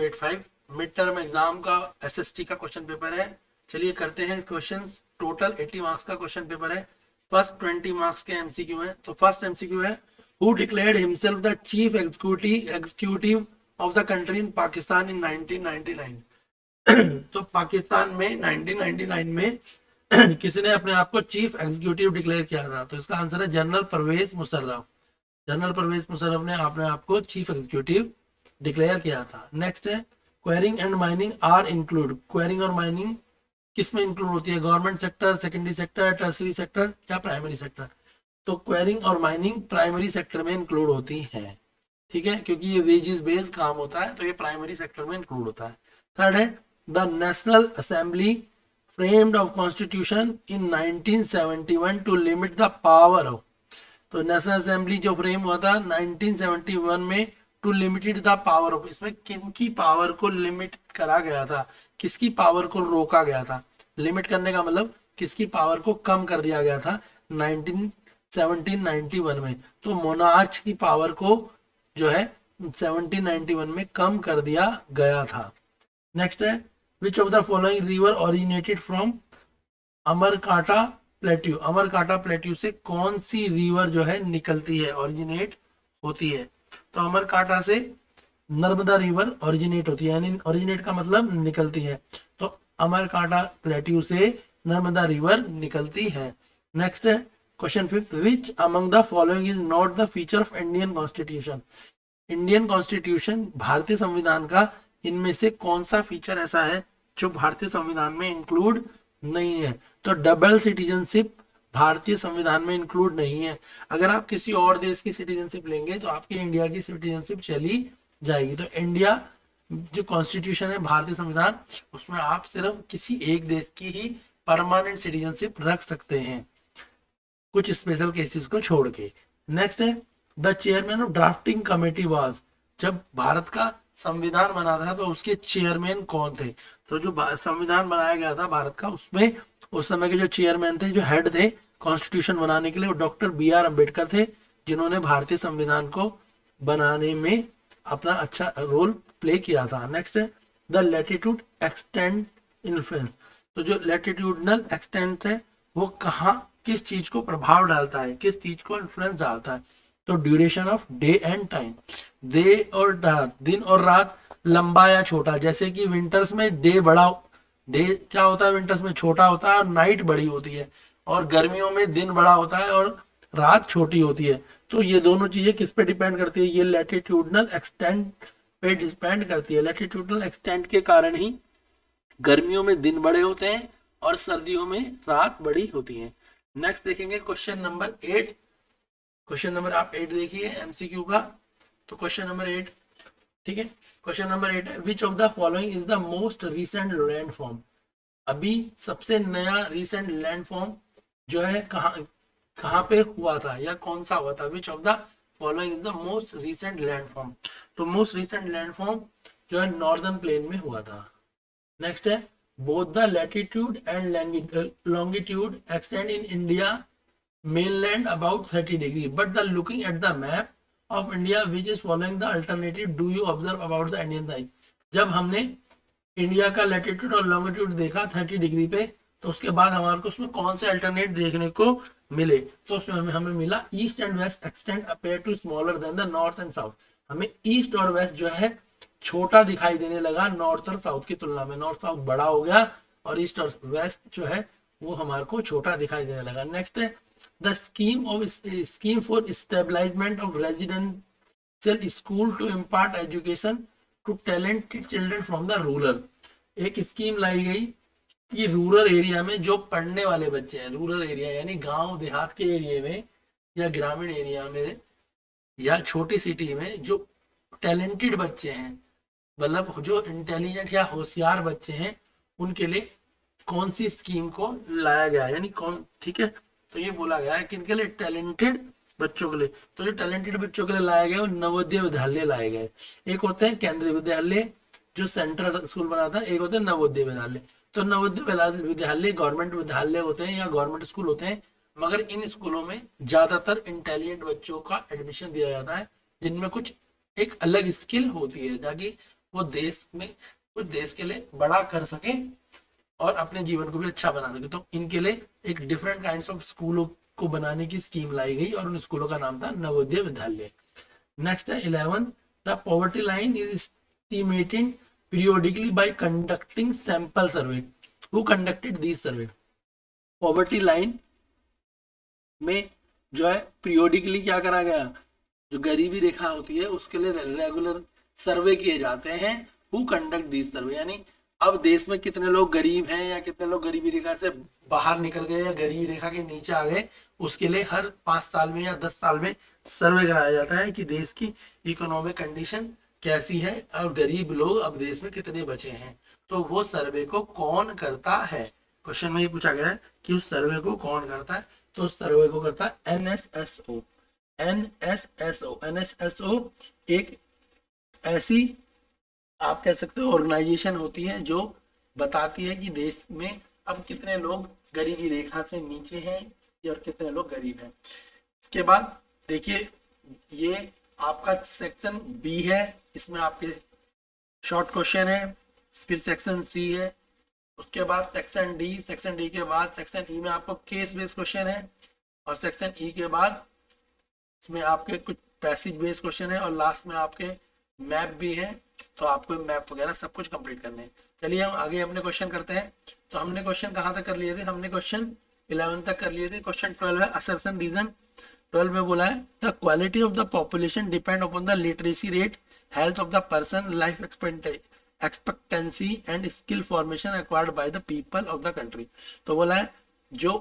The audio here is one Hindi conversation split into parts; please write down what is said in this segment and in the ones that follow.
85 मिड टर्म एग्जाम का एसएसटी का क्वेश्चन पेपर है। चलिए करते हैं क्वेश्चंस। टोटल 80 मार्क्स का क्वेश्चन पेपर है। फर्स्ट 20 मार्क्स के एमसीक्यू है। तो फर्स्ट एमसीक्यू है, who declared himself the chief executive of the country in Pakistan in 1999। तो पाकिस्तान में 1999 में किसने अपने आप को चीफ एग्जीक्यूटिव डिक्लेयर किया था? तो इसका आंसर है जनरल परवेज मुशर्रफ। जनरल परवेज मुशर्रफ ने अपने आप को चीफ एग्जीक्यूटिव डिक्लेयर किया था। नेक्स्ट है, quarrying and mining are include. Quarrying और माइनिंग किस में इंक्लूड होती है? Government sector, secondary sector, tertiary sector या प्राइमरी सेक्टर? तो क्वेरिंग और माइनिंग प्राइमरी सेक्टर में इंक्लूड होती है, ठीक है, क्योंकि ये वेजेस बेस्ड काम होता है, तो ये प्राइमरी सेक्टर में इंक्लूड होता है। थर्ड है, the national assembly framed of constitution in 1971 to limit the power of. तो नेशनल असेंबली जो फ्रेम हुआ था 1971 में, to limited the power of, इसमें किनकी पावर को लिमिट करा गया था? किसकी पावर को रोका गया था? लिमिट करने का मतलब किसकी पावर को कम कर दिया गया था 1791 में? तो मोनार्च की पावर को जो है 1791 में कम कर दिया गया था। नेक्स्ट है, which of the following river originated from Amarkantak plateau. Amarkantak plateau से कौन सी रिवर जो है निकलती है, ओरिजिनेट होती है? तो अमरकांटा से नर्मदा रिवर ओरिजिनेट होती है, यानी ओरिजिनेट का मतलब निकलती है। तो अमरकांटा प्लेट्यू से नर्मदा रिवर निकलती है। नेक्स्ट है question fifth, which among the following is not the feature of Indian constitution. Indian constitution, भारतीय संविधान का इनमें से कौन सा फीचर ऐसा है जो भारतीय संविधान में इंक्लूड नहीं है? तो डबल सिटीजनशिप भारतीय संविधान में इंक्लूड नहीं है। अगर आप किसी और देश की सिटीजनशिप लेंगे तो आपकी इंडिया की सिटीजनशिप चली जाएगी। तो इंडिया जो कॉन्स्टिट्यूशन है, भारतीय संविधान, उसमें आप सिर्फ किसी एक देश की ही परमानेंट सिटीजनशिप रख सकते हैं, कुछ स्पेशल केसेस को छोड़ के। नेक्स्ट है, the chairman of drafting committee was. जब भारत का संविधान बना था तो उसके चेयरमैन कौन थे? तो जो संविधान बनाया गया था भारत का, उसमें उस समय के जो चेयरमैन थे, जो हेड थे कॉन्स्टिट्यूशन बनाने के लिए, वो डॉक्टर बी.आर. अम्बेडकर थे, जिन्होंने भारतीय संविधान को बनाने में अपना अच्छा रोल प्ले किया था। नेक्स्ट है, द लैटिट्यूड एक्सटेंड इन्फ्लुएंस। तो जो लैटिट्यूडनल एक्सटेंट है वो कहाँ, किस चीज को प्रभाव डालता है, किस चीज को इन्फ्लुएंस डालता है? तो duration of day and time, day और रात, दिन और रात, लंबा या छोटा। जैसे कि विंटर्स में डे बड़ा, डे क्या होता है विंटर्स में, छोटा होता है और नाइट बड़ी होती है, और गर्मियों में दिन बड़ा होता है और रात छोटी होती है। तो ये दोनों चीजें किस पे डिपेंड करती है? ये लैटिट्यूडनल एक्सटेंट पे डिपेंड करती है। लैटिट्यूडनल एक्सटेंट के कारण ही गर्मियों में दिन बड़े होते हैं और सर्दियों में रात बड़ी होती है। नेक्स्ट देखेंगे क्वेश्चन नंबर 8। क्वेश्चन नंबर आप 8 देखिए एमसीक्यू का। तो क्वेश्चन नंबर 8, ठीक है, क्वेश्चन नंबर 8 है, which of the following is the most recent landform. अभी सबसे नया रिसेंट लैंडफॉर्म जो है कहाँ पे हुआ था या कौन सा हुआ था? विच of the following is the most recent landform. तो मोस्ट रिसेंट लैंडफॉर्म जो है नॉर्दर्न प्लेन में हुआ था। नेक्स्ट है, both the latitude and longitude extend in India mainland about 30 degree, but the looking at the map of India which is following the alternative do you observe about the Indian side। जब हमने इंडिया का लैटिट्यूड और लॉन्गिट्यूड देखा 30 डिग्री पे, तो उसके बाद हमारे को उसमें कौन से अल्टरनेट देखने को मिले? तो उसमें हमें मिला east and west extend appear to smaller than the north and south. हमें ईस्ट और वेस्ट जो है छोटा दिखाई देने लगा नॉर्थ और साउथ की तुलना में। नॉर्थ साउथ बड़ा हो गया और ईस्ट और वेस्ट जो है वो हमारे को छोटा दिखाई देने लगा। नेक्स्ट है, the scheme for establishment of residential school to impart education to talented children from the rural। एक स्कीम लाई गई कि रूरल एरिया में जो पढ़ने वाले बच्चे हैं, रूरल एरिया यानी गांव देहात के एरिया में या ग्रामीण एरिया में या छोटी सिटी में जो टैलेंटेड बच्चे हैं, मतलब जो इंटेलिजेंट या होशियार बच्चे हैं, उनके लिए कौन सी स्कीम को लाया गया, यानी कौन, ठीक है। तो ये बोला गया है किनके लिए? टैलेंटेड बच्चों के लिए। तो जो टैलेंटेड बच्चों के लिए लाए गए वो नवोदय विद्यालय लाए गए। एक होते हैं केंद्रीय विद्यालय जो सेंट्रल स्कूल बना था, एक होते हैं नवोदय विद्यालय। तो नवोदय विद्यालय गवर्नमेंट विद्यालय होते हैं या गवर्नमेंट स्कूल होते हैं, मगर इन स्कूलों में ज्यादातर इंटेलिजेंट बच्चों का एडमिशन दिया जाता है जिनमें कुछ एक अलग स्किल होती है, ताकि वो देश में कुछ देश के लिए बड़ा कर सके और अपने जीवन को भी अच्छा बना सके। तो इनके लिए एक डिफरेंट काइंड ऑफ स्कूलों को बनाने की स्कीम लाई गई और उन स्कूलों का नाम था नवोदय विद्यालय। नेक्स्ट है 11, the poverty line is estimated periodically by conducting sample survey. Who conducted these survey? Poverty line में जो है पीरियोडिकली क्या करा गया, जो गरीबी रेखा होती है उसके लिए रेगुलर सर्वे किए जाते हैं। हु कंडक्ट दिस सर्वे, यानी अब देश में कितने लोग गरीब हैं या कितने लोग गरीबी रेखा से बाहर निकल गए या गरीबी रेखा के नीचे आ गए, उसके लिए हर 5 साल में या 10 साल में सर्वे कराया जाता है कि देश की इकोनॉमिक कंडीशन कैसी है और गरीब लोग अब देश में कितने बचे हैं। तो वो सर्वे को कौन करता है, क्वेश्चन में ये पूछा गया है कि उस सर्वे को कौन करता है। तो उस सर्वे को करता है एनएसएसओ। एनएसएसओ एक ऐसी आप कह सकते हो ऑर्गेनाइजेशन होती है जो बताती है कि देश में अब कितने लोग गरीबी रेखा से नीचे हैं और कितने लोग गरीब हैं। इसके बाद देखिए ये आपका सेक्शन बी है, इसमें आपके शॉर्ट क्वेश्चन है, फिर सेक्शन सी है, उसके बाद सेक्शन डी के बाद सेक्शन ई में आपको केस बेस्ड क्वेश्चन है और सेक्शन ई के बाद इसमें आपके कुछ पैसेज बेस्ड क्वेश्चन है और लास्ट में आपके मैप भी है। तो आपको मैप वगैरह सब कुछ कंप्लीट करने हैं। चलिए हम आगे अपने क्वेश्चन करते हैं। तो हमने क्वेश्चन कहाँ तक कर लिए थे, हमने क्वेश्चन 11 तक कर लिए थे। क्वेश्चन 12 है असर्शन रीजन। 12 में बोला है the quality of the population depend upon the literacy rate, health of the person, life expectancy and skill formation acquired by the people of the country. तो बोला है जो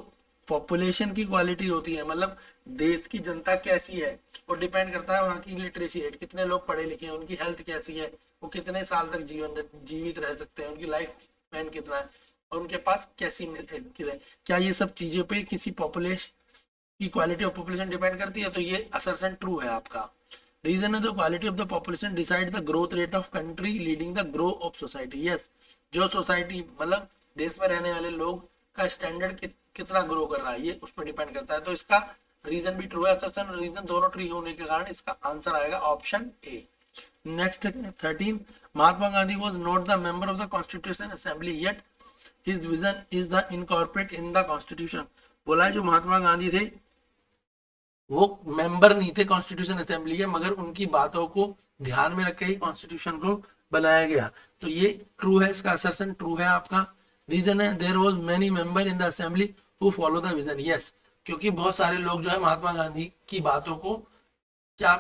पॉपुलेशन की क्वालिटी होती है, मतलब देश की जनता कैसी है, वो डिपेंड करता है वहाँ की लिटरेसी रेट, कितने लोग पढ़े लिखे हैं, उनकी हेल्थ कैसी है, वो कितने साल तक जीवित रह सकते हैं, उनकी लाइफ स्पैन कितना है और उनके पास कैसी है। क्या ये सब चीजों पे किसी पॉपुलेशन की क्वालिटी ऑफ पॉपुलेशन डिपेंड करती है? तो ये असर्शन ट्रू है आपका। रीजन है the quality of the population decide the growth rate of country leading the grow of society. Yes, जो सोसाइटी मतलब देश में रहने वाले लोग का स्टैंडर्ड कितना ग्रो कर रहा है ये उस पर डिपेंड करता है। तो इसका रीजन भी ट्रू है, असर्शन रीजन दोनों ट्रू होने के कारण इसका आंसर आएगा option A. Next 13, Mahatma Gandhi was not the member of the constitution assembly yet his vision is the incorporate in the constitution. बोला है जो महात्मा गांधी थे वो मेंबर नहीं थे कॉन्स्टिट्यूशन असेंबली के, मगर उनकी बातों को ध्यान में रख के ही कॉन्स्टिट्यूशन को बनाया गया। तो ये ट्रू है, इसका असर्शन ट्रू है आपका। रीजन है there was many member in the assembly who follow the vision. Yes, क्योंकि बहुत सारे लोग जो है महात्मा गांधी की बातों को क्या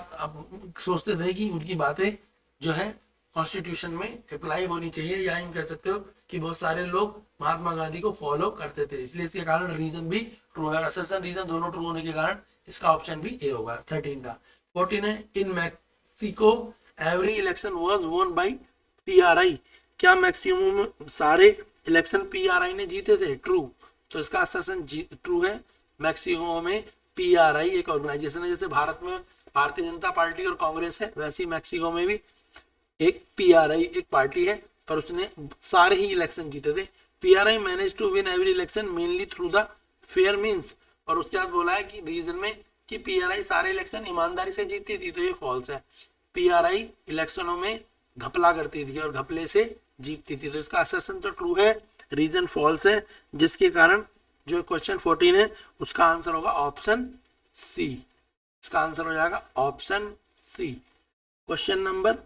सोचते थे कि उनकी बातें जो है कॉन्स्टिट्यूशन में अप्लाई होनी चाहिए, या यूं कह सकते हो कि बहुत सारे लोग महात्मा गांधी को फॉलो करते थे, इसलिए इसके कारण रीजन भी ट्रू है। असर्शन रीजन दोनों ट्रू होने के कारण इसका ऑप्शन भी ए होगा 13 का। 14 है इन मैक्सिको एवरी इलेक्शन वाज वोन बाय पीआरआई। क्या मैक्सिमम में सारे इलेक्शन पीआरआई ने जीते थे? ट्रू। तो इसका असर्शन ट्रू है। मैक्सिको में पीआरआई एक ऑर्गेनाइजेशन है, जैसे भारत में भारतीय जनता पार्टी और कांग्रेस है, वैसे ही मैक्सिको में भी एक पीआरआई एक पार्टी है, पर उसने सारे ही इलेक्शन जीते थे। PRI manage to win every election mainly through the fair means. और उसके बाद बोला है कि रीजन में कि पीआरआई सारे इलेक्शन ईमानदारी से जीतती थी, तो ये फॉल्स है। पीआरआई इलेक्शनों में घपला करती थी और घपले से जीतती थी, तो इसका असर्शन तो ट्रू है, रीजन फॉल्स है, जिसके कारण जो क्वेश्चन 14 है उसका आंसर होगा ऑप्शन सी। इसका आंसर हो जाएगा ऑप्शन सी। क्वेश्चन नंबर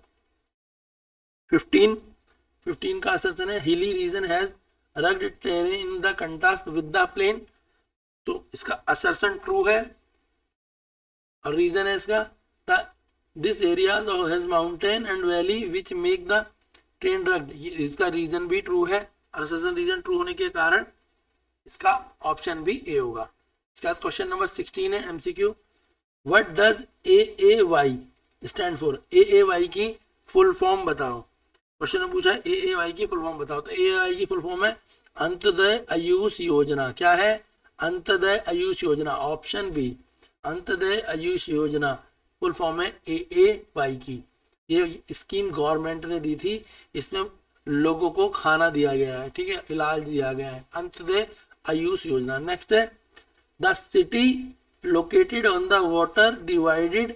15 का असर्शन है hilly region has rugged terrain in the contrast with the plain. तो इसका असर्शन ट्रू है और रीजन है इसका this area has mountain and valley which make the terrain rugged. इसका रीजन भी ट्रू है, असर्शन रीजन ट्रू होने के कारण इसका ऑप्शन भी ए होगा। इसके बाद क्वेश्चन नंबर 16 है MCQ. What does AAY stand for? AAY की फुल फॉर्म बताओ। क्वेश्चन में पूछा है एएवाई की फुल फॉर्म बताओ। तो एएवाई की फुल फॉर्म है अंत्योदय आयुष योजना। क्या है? अंत्योदय आयुष योजना, ऑप्शन बी। अंत्योदय आयुष योजना फुल फॉर्म है एएवाई की। ये स्कीम गवर्नमेंट ने दी थी, इसमें लोगों को खाना दिया गया है, ठीक है, इलाज दिया गया है, अंत्योदय आयुष योजना। नेक्स्ट है the city located on the water divided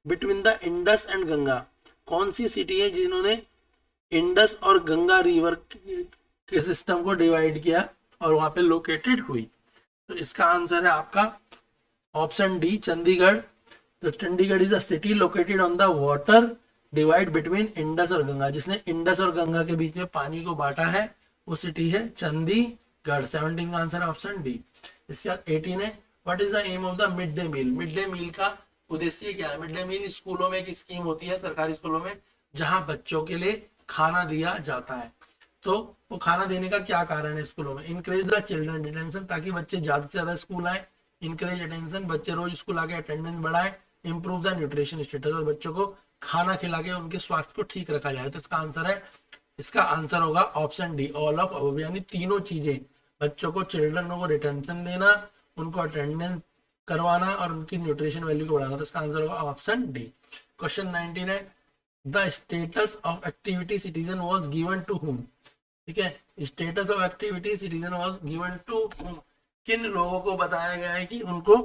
between the Indus and Ganga. कौन सी सिटी है जिन्होंने इंडस और गंगा रिवर के सिस्टम को डिवाइड किया और वहां पे लोकेटेड हुई। तो इसका आंसर है आपका ऑप्शन डी, चंडीगढ़। तो Chandigarh is a city located on the water divide between Indus और गंगा। जिसने इंडस और गंगा के बीच में पानी को बांटा है वो सिटी है चंडीगढ़। 17 का आंसर है ऑप्शन डी। इसके बाद 18 है, what is the aim of the mid day meal. Mid day meal का उद्देश्य क्या है? मिड डे मील स्कूलों में एक स्कीम होती है, सरकारी स्कूलों में, जहां बच्चों के लिए खाना दिया जाता है। तो वो खाना देने का क्या कारण है स्कूलों में? इनकरेज द चिल्ड्रन डिटेंशन, ताकि बच्चे ज्यादा से ज्यादा स्कूल आए। इनकरेज अटेंशन, बच्चे रोज स्कूल आके अटेंडेंस बढ़ाए। इंप्रूव द न्यूट्रिशन स्टेटस, और बच्चों को खाना खिला के उनके स्वास्थ्य को ठीक रखा जाए। तो इसका आंसर होगा option D, all of above, यानी तीनों चीजें। बच्चों को, चिल्ड्रन को रिटेंशन देना, उनको अटेंडेंस करवाना और उनकी न्यूट्रिशन वैल्यू को बढ़ाना। तो इसका आंसर होगा ऑप्शन डी। क्वेश्चन 19 है, the status of activity citizen was given to whom. ठीक है, status of activity citizen was given to whom, किन लोगों को बताया गया है कि उनको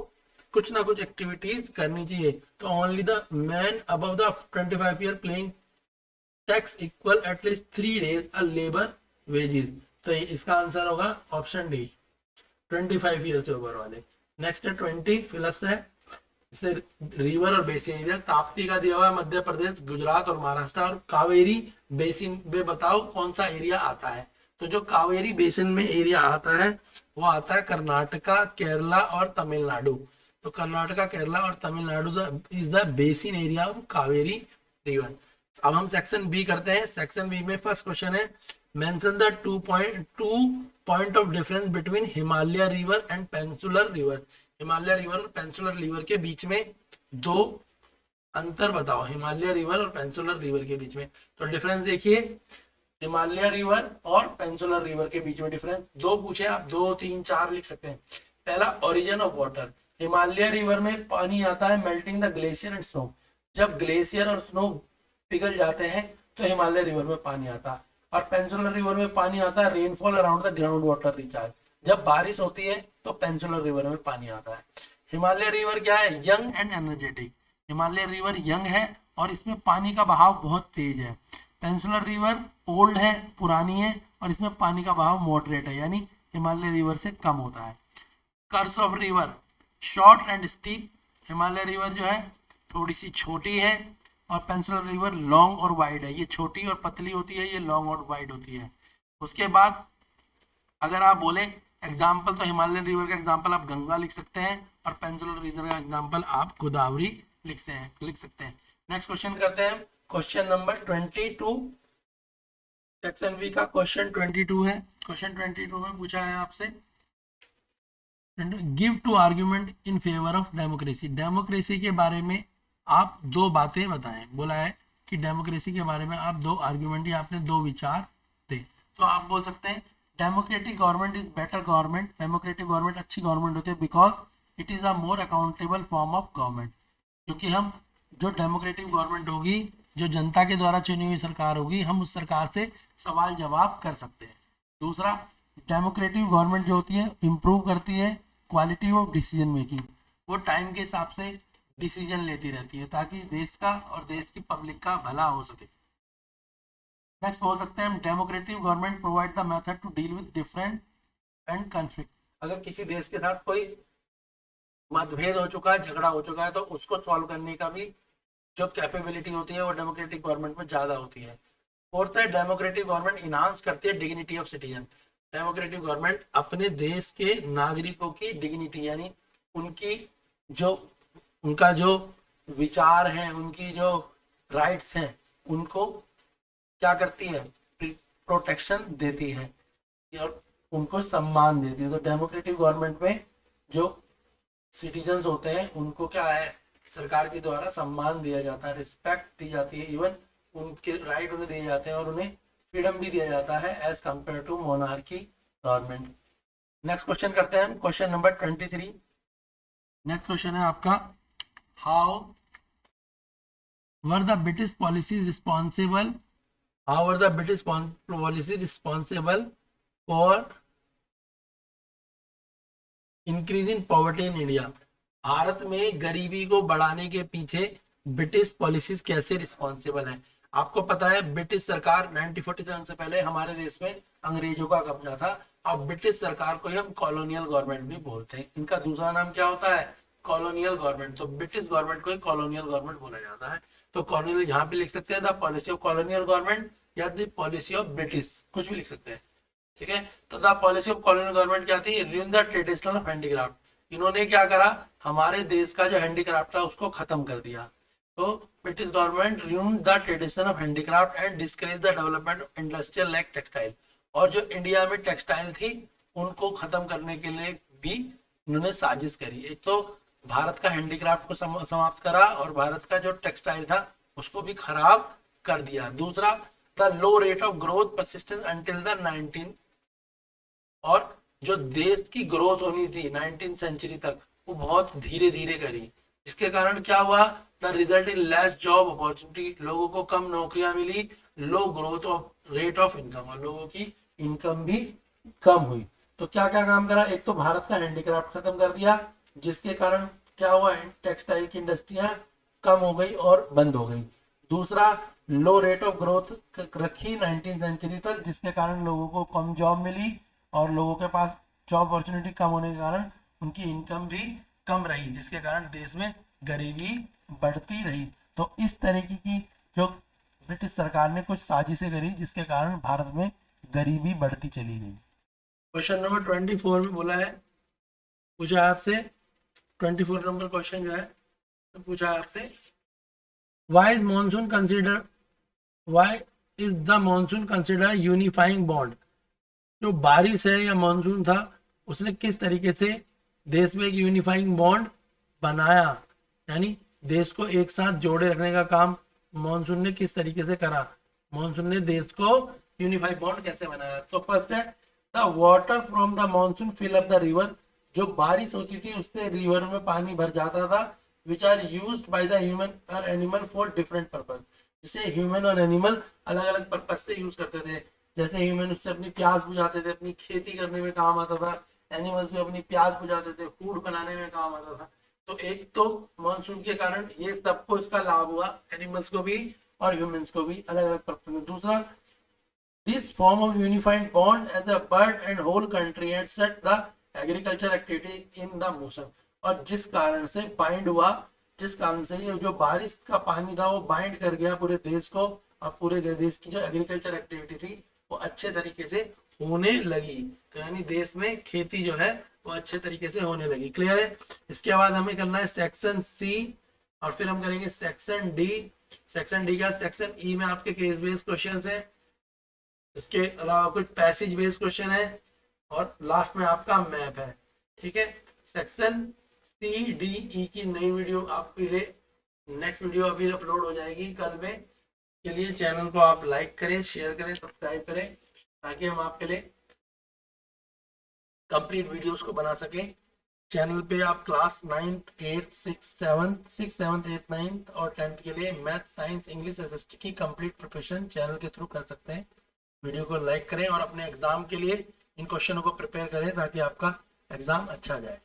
कुछ ना कुछ एक्टिविटीज करनी चाहिए। तो only the man above the 25 year playing tax equal at least 3 days a labour wages. तो इसका आंसर होगा ऑप्शन डी, 25 ईयर से ऊपर वाले। नेक्स्ट है 20 फिलिप्स है, इससे रिवर और बेसिन एरिया। ताप्ती का दिया हुआ है मध्य प्रदेश, गुजरात और महाराष्ट्र। और कावेरी बेसिन में बताओ कौन सा एरिया आता है। तो जो कावेरी बेसिन में एरिया आता है वो आता है कर्नाटका, केरला और तमिलनाडु। तो कर्नाटका, केरला और Tamil Nadu is the basin area of Kaveri river. अब हम सेक्शन बी करते हैं। सेक्शन बी में फर्स्ट क्वेश्चन है, mention the two point of difference between Himalaya river and peninsular river. Himalaya river और पेंसुलर रिवर के बीच में दो अंतर बताओ। हिमालय रिवर और पेंसुलर रिवर के बीच में तो डिफरेंस देखिए, हिमालय रिवर और पेंसुलर रिवर के बीच में डिफरेंस दो पूछे, आप 2, 3, 4 लिख सकते हैं। पहला, origin of water. Himalaya river में पानी आता है melting the glacier and snow. जब ग्लेशियर और स्नो पिघल जाते हैं तो हिमालय रिवर में पानी आता है। और पेंसुलर रिवर में पानी आता है rainfall around the ground water recharge. जब बारिश होती है तो पेंसुलर रिवर में पानी आता है। हिमालय रिवर क्या है? Young and energetic. Himalaya river young है और इसमें पानी का बहाव बहुत तेज है। पेंसुलर रिवर ओल्ड है, पुरानी है, और इसमें पानी का बहाव मॉडरेट है, यानी हिमालय रिवर से कम होता है। Course of river, short and steep. Himalaya river जो है थोड़ी सी छोटी है और पेंसुलर रिवर लॉन्ग और वाइड है। ये छोटी और पतली होती है, ये लॉन्ग और वाइड होती है। उसके बाद अगर आप बोले एग्जाम्पल, तो हिमालय रिवर का एग्जाम्पल आप गंगा लिख सकते हैं और पेंसुलर रिवर का एग्जाम्पल आप गोदावरी लिख सकते हैं। नेक्स्ट क्वेश्चन करते हैं, क्वेश्चन नंबर 22। सेक्शन बी का क्वेश्चन 22 है। क्वेश्चन 22 में पूछा है आपसे, give two argument in favour of democracy. Democracy के बारे में आप दो बातें बताएं। बोला है कि डेमोक्रेसी के बारे में आप दो आर्ग्यूमेंट या आपने दो विचार दे। तो आप बोल सकते हैं democratic government is better government. Democratic government अच्छी गवर्नमेंट होती है because it is a more accountable form of government. क्योंकि हम जो डेमोक्रेटिक गवर्नमेंट होगी, जो जनता के द्वारा चुनी हुई सरकार होगी, हम उस सरकार से सवाल जवाब कर सकते हैं। दूसरा, डेमोक्रेटिक गवर्नमेंट जो होती है इंप्रूव करती है क्वालिटी ऑफ डिसीजन मेकिंग। वो टाइम के हिसाब से डिसीजन लेती रहती है ताकि देश का और देश की पब्लिक का भला हो सके। नेक्स्ट बोल सकते हैं हम, democratic government provide the method to deal with different and conflict. अगर किसी देश के साथ कोई मतभेद हो चुका है, झगड़ा हो चुका है, तो उसको सॉल्व करने का भी जो कैपेबिलिटी होती है वो डेमोक्रेटिक गवर्नमेंट में ज्यादा होती है। फोर्थ है, डेमोक्रेटिक गवर्नमेंट इनहांस करती है dignity of citizen. Democratic government अपने देश के नागरिकों की डिग्निटी, यानी उनका जो विचार है, उनकी जो राइट्स हैं, उनको क्या करती है? प्रोटेक्शन देती है और उनको सम्मान देती है। तो डेमोक्रेटिक गवर्नमेंट में जो सिटीजन्स होते हैं उनको क्या है? सरकार के द्वारा सम्मान दिया जाता है, रिस्पेक्ट दी जाती है, इवन उनके राइट उन्हें दिए जाते हैं और उन्हें फ्रीडम भी दिया जाता है as compare to monarchy government. Next question करते हैं हम, क्वेश्चन नंबर 23। नेक्स्ट क्वेश्चन है आपका, how were the British policy responsible for increasing poverty in India. Bharat में गरीबी को बढ़ाने के पीछे ब्रिटिश पॉलिसीज कैसे रिस्पॉन्सिबल है? आपको पता है ब्रिटिश सरकार 1947 से पहले हमारे देश में अंग्रेजों का कब्जा था। अब ब्रिटिश सरकार को ही हम कॉलोनियल गवर्नमेंट भी बोलते हैं। इनका दूसरा नाम क्या होता है? Colonial government. तो ब्रिटिश गवर्नमेंट को ही कॉलोनियल गवर्नमेंट बोला जाता है। तो कॉलोनियल यहाँ पे लिख सकते हैं the policy of colonial government या द पॉलिसी ऑफ ब्रिटिश, कुछ भी लिख सकते हैं। ठीक है, तो the policy of colonial government क्या थी? रूइन द ट्रेडिशनल ऑफ हैंडीक्राफ्ट। इन्होंने क्या करा? हमारे देश का जो हैंडीक्राफ्ट था उसको खत्म कर दिया। तो British government रूइन the tradition of handicraft and discourage the development of industrial like textile. और जो इंडिया में टेक्सटाइल थी उनको खत्म करने के लिए भी इन्होंने साजिश करी। एक तो भारत का हैंडीक्राफ्ट को समाप्त करा और भारत का जो टेक्सटाइल था उसको भी खराब कर दिया। दूसरा, the low rate of growth persistence until the 19, और जो देश की ग्रोथ होनी थी 19th सेंचुरी तक वो बहुत धीरे धीरे करी, जिसके कारण क्या हुआ? The result in less job opportunity. लोगों को कम नौकरियां मिली, low growth of rate of income, और लोगों की इनकम भी कम हुई। तो क्या क्या काम करा? एक तो भारत का हैंडीक्राफ्ट खत्म कर दिया, जिसके कारण क्या हुआ? टेक्सटाइल की इंडस्ट्रियां कम हो गई और बंद हो गई। दूसरा, लो रेट ऑफ ग्रोथ रखी 19th सेंचुरी तक, जिसके कारण लोगों को कम जॉब मिली और लोगों के पास जॉब अपॉर्चुनिटी कम होने के कारण उनकी इनकम भी कम रही, जिसके कारण देश में गरीबी बढ़ती रही। तो इस तरीके की जो ब्रिटिश सरकार ने कुछ साजिशें करी जिसके कारण भारत में गरीबी बढ़ती चली गई। क्वेश्चन नंबर 24 में बोला है, पूछा है आपसे 24 नंबर क्वेश्चन जो है तो पूछा है आपसे, why is monsoon consider unifying bond. जो बारिश है या मॉनसून था उसने किस तरीके से देश में एक यूनिफाइंग बॉन्ड बनाया, यानी देश को एक साथ जोड़े रखने का काम मॉनसून ने किस तरीके से करा? मॉनसून ने देश को यूनिफाइड बॉन्ड कैसे बनाया? तो फर्स्ट है, the water from the monsoon fill up the river. जो बारिश होती थी उससे रिवर में पानी भर जाता था, which are used by the human और एनिमल फॉर डिफरेंट पर्पस। जिसे ह्यूमन और एनिमल अलग अलग पर्पस से यूज करते थे। जैसे ह्यूमन उससे अपनी प्यास बुझाते थे, अपनी खेती करने में काम आता था। एनिमल्स भी अपनी प्यास बुझाते थे, फूड बनाने में काम आता था। तो एक तो मॉनसून के कारण ये सबको इसका लाभ हुआ, एनिमल्स को भी और ह्यूमंस को भी अलग अलग पर्पस में। दूसरा, this form of unified bond as a bird and whole country and set the agriculture activity in the motion. और जिस कारण से बाइंड हुआ, जिस कारण से ये जो बारिश का पानी था वो बाइंड कर गया पूरे देश को, और पूरे देश की जो एग्रीकल्चर एक्टिविटी थी वो अच्छे तरीके से होने लगी। तो यानी देश में खेती जो है वो अच्छे तरीके से होने लगी। क्लियर है? इसके बाद हमें करना है सेक्शन सी और फिर हम करेंगे सेक्शन डी। सेक्शन डी का सेक्शन ई में आपके केस बेस्ड क्वेश्चन है, इसके अलावा कुछ पैसेज बेस्ड क्वेश्चन है और लास्ट में आपका मैप है। ठीक है, सेक्शन सी डी ई की नई वीडियो आपके लिए, नेक्स्ट वीडियो अभी अपलोड हो जाएगी कल में। के लिए चैनल को आप लाइक करें, शेयर करें, सब्सक्राइब करें, ताकि हम आपके लिए कंप्लीट वीडियोस को बना सकें। चैनल पे आप class 9th 8th 6th 7th 8th 9th और 10th के लिए मैथ साइंस इंग्लिश एसएसटी की कंप्लीट प्रिपरेशन चैनल के थ्रू कर सकते हैं। वीडियो को लाइक करें और अपने एग्जाम के लिए इन क्वेश्चनों को प्रिपेयर करें ताकि आपका एग्जाम अच्छा जाए।